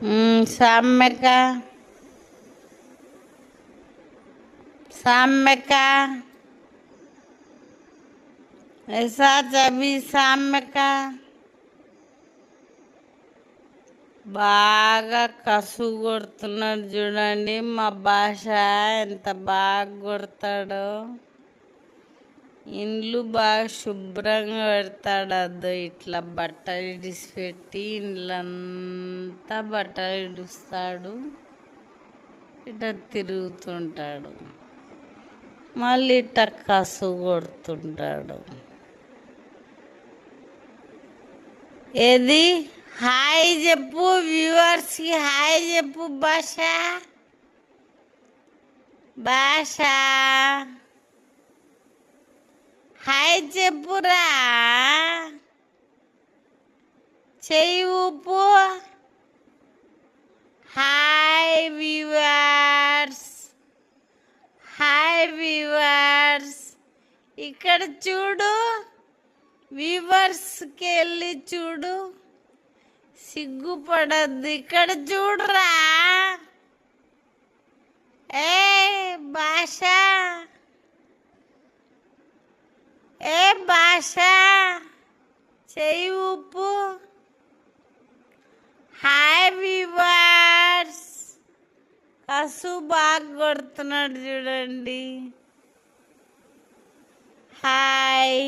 సామ్యక సామ్యక ऐसा चबी సామ్యక బాగా కసు కొడుతున్నాడు చూడండి. మా భాష ఎంత బాగా కొడతాడో. ఇండ్లు బాగా శుభ్రంగా పెడతాడు. అద్దో ఇట్లా బట్టలు ఇడిచిపెట్టి ఇండ్లంతా బట్టలు ఇడుస్తాడు. ఇట్లా తిరుగుతుంటాడు. మళ్ళీ ఇట్లా కసు కొడుతుంటాడు. ఏది హాయ్ చెప్పు, వ్యూవర్స్కి హాయ్ చెప్పు. భాష భాష హాయ్ చెప్పురా, చెయ్యి ఊపు. Hi viewers, hi viewers. ఇక్కడ చూడు, వ్యూవర్స్కి వెళ్ళి చూడు, సిగ్గుపడద్దు. ఇక్కడ చూడరా. ఏ భాష, ఏ భాష, చెయ్యి ఊపు. Hi viewers. కసు బాగా కొడుతున్నాడు చూడండి. హాయ్.